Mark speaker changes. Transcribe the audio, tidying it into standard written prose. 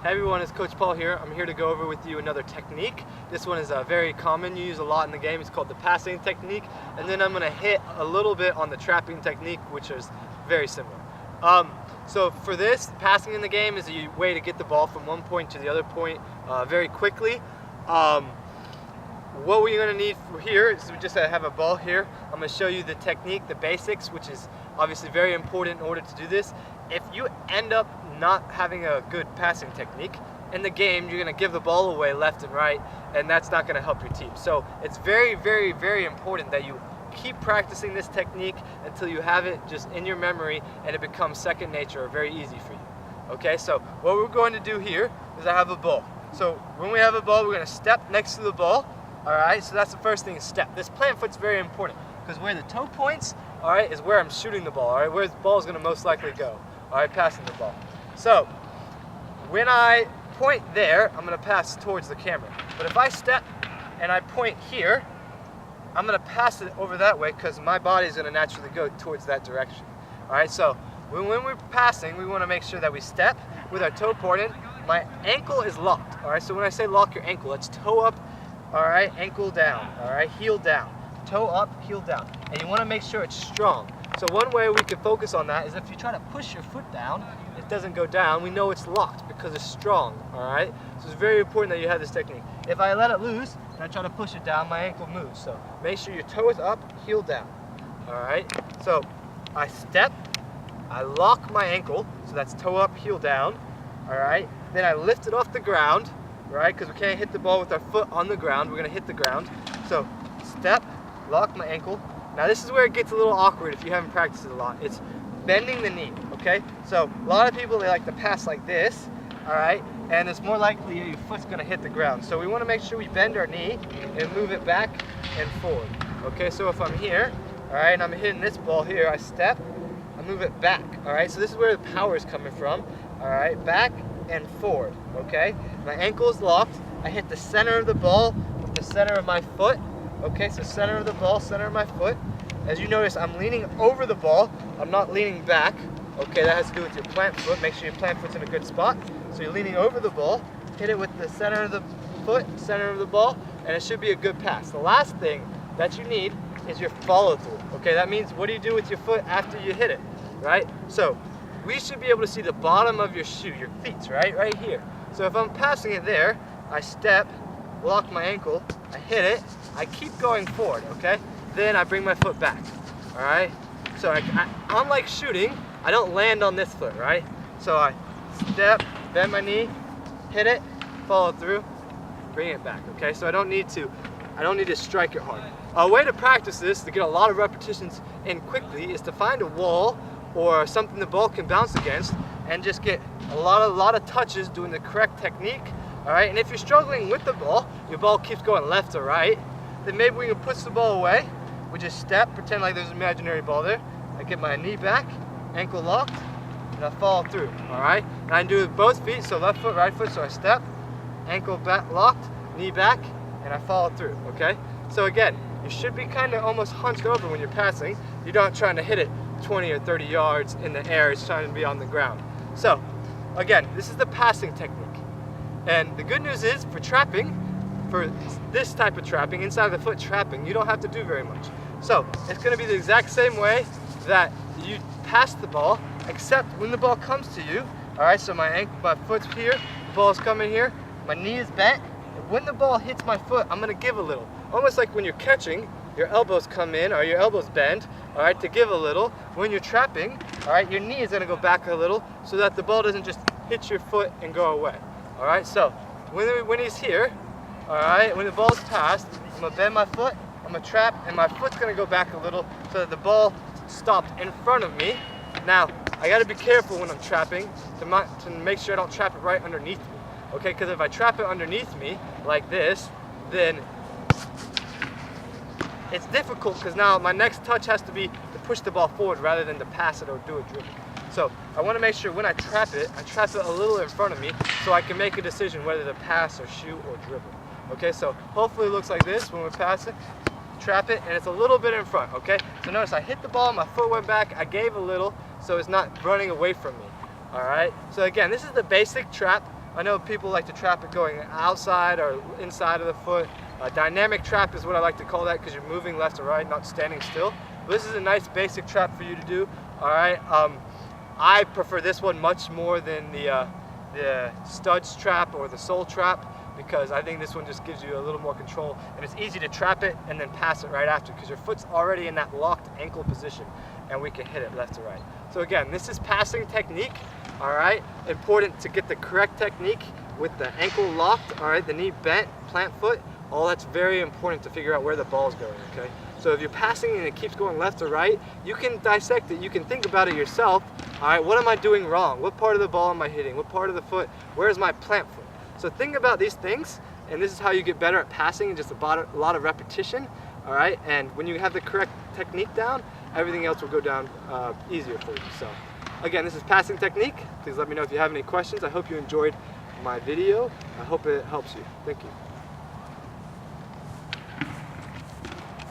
Speaker 1: Hey everyone, it's Coach Paul here. I'm here to go over with you another technique. This one is very common, used a lot in the game. It's called the passing technique. And then I'm going to hit a little bit on the trapping technique, which is very similar. So for this, passing in the game is a way to get the ball from one point to the other point very quickly. What we're going to need for here is we just have a ball here. I'm going to show you the technique, the basics, which is obviously very important in order to do this. If you end up not having a good passing technique in the game, you're going to give the ball away left and right, and that's not going to help your team. So it's very, very, very important that you keep practicing this technique until you have it just in your memory and it becomes second nature or very easy for you. Okay, so what we're going to do here is I have a ball. So when we have a ball, we're going to step next to the ball. Alright, so that's the first thing, is step. This plant foot's very important because where the toe points, alright, is where I'm shooting the ball, alright, where the ball is going to most likely go, alright, passing the ball. So when I point there, I'm going to pass towards the camera. But if I step and I point here, I'm going to pass it over that way because my body is going to naturally go towards that direction. Alright, so when we're passing, we want to make sure that we step with our toe pointed. My ankle is locked, alright, so when I say lock your ankle, it's toe up, alright, ankle down, alright, heel down, toe up, heel down. And you want to make sure it's strong. So one way we can focus on that is if you try to push your foot down, it doesn't go down, we know it's locked because it's strong, alright? So it's very important that you have this technique. If I let it loose and I try to push it down, my ankle moves. So make sure your toe is up, heel down, alright? So I step, I lock my ankle, so that's toe up, heel down, alright? Then I lift it off the ground, right? Because we can't hit the ball with our foot on the ground. We're going to hit the ground. So step, lock my ankle. Now this is where it gets a little awkward if you haven't practiced it a lot. It's bending the knee, okay? So a lot of people, they like to pass like this, all right? And it's more likely your foot's going to hit the ground. So we want to make sure we bend our knee and move it back and forward. Okay, so if I'm here, all right, and I'm hitting this ball here, I step, I move it back, all right? So this is where the power is coming from, all right? Back and forward, okay? My ankle is locked. I hit the center of the ball with the center of my foot, okay? So center of the ball, center of my foot. As you notice, I'm leaning over the ball. I'm not leaning back, okay? That has to do with your plant foot. Make sure your plant foot's in a good spot. So you're leaning over the ball, hit it with the center of the foot, center of the ball, and it should be a good pass. The last thing that you need is your follow through, okay? That means what do you do with your foot after you hit it, right? So we should be able to see the bottom of your shoe, your feet, right here. So if I'm passing it there, I step, lock my ankle, I hit it, I keep going forward, okay? Then I bring my foot back, all right? So unlike shooting, I don't land on this foot, right? So I step, bend my knee, hit it, follow through, bring it back, okay? So I don't need to strike it hard. A way to practice this, to get a lot of repetitions in quickly, is to find a wall or something the ball can bounce against and just get a lot of touches doing the correct technique, all right? And if you're struggling with the ball, your ball keeps going left or right, then maybe we can push the ball away. We just step, pretend like there's an imaginary ball there. I get my knee back, ankle locked, and I follow through, all right? And I do it with both feet, so left foot, right foot, so I step, ankle back locked, knee back, and I follow through, okay? So again, you should be kind of almost hunched over when you're passing. You're not trying to hit it 20 or 30 yards in the air, it's trying to be on the ground. So again, this is the passing technique. And the good news is for trapping, for this type of trapping, inside the foot trapping, you don't have to do very much. So it's going to be the exact same way that you pass the ball, except when the ball comes to you, all right, so my foot's here, the ball's coming here, my knee is bent, and when the ball hits my foot, I'm going to give a little. Almost like when you're catching, your elbows come in or your elbows bend, all right, to give a little. When you're trapping, all right, your knee is going to go back a little so that the ball doesn't just hit your foot and go away. All right, so when he's here, all right, when the ball's passed, I'm going to bend my foot, I'm going to trap, and my foot's going to go back a little so that the ball stopped in front of me. Now, I got to be careful when I'm trapping to make sure I don't trap it right underneath me, okay? Because if I trap it underneath me like this, then it's difficult because now my next touch has to be to push the ball forward rather than to pass it or do a dribble. So I want to make sure when I trap it a little in front of me so I can make a decision whether to pass or shoot or dribble. Okay, so hopefully it looks like this when we pass it, trap it, and it's a little bit in front, okay? So notice I hit the ball, my foot went back, I gave a little, so it's not running away from me, all right? So again, this is the basic trap I know people like to trap it going outside or inside of the foot. Dynamic trap is what I like to call that because you're moving left to right, not standing still. But this is a nice basic trap for you to do. All right. I prefer this one much more than the studs trap or the sole trap, because I think this one just gives you a little more control, and it's easy to trap it and then pass it right after because your foot's already in that locked ankle position and we can hit it left to right. So again, this is passing technique, all right? Important to get the correct technique with the ankle locked, all right? The knee bent, plant foot, all that's very important to figure out where the ball's going, okay? So if you're passing and it keeps going left to right, you can dissect it, you can think about it yourself, all right? What am I doing wrong? What part of the ball am I hitting? What part of the foot? Where's my plant foot? So think about these things, and this is how you get better at passing, and just a lot of repetition, all right? And when you have the correct technique down, everything else will go down easier for you. So again, this is passing technique. Please let me know if you have any questions. I hope you enjoyed my video. I hope it helps you. Thank you.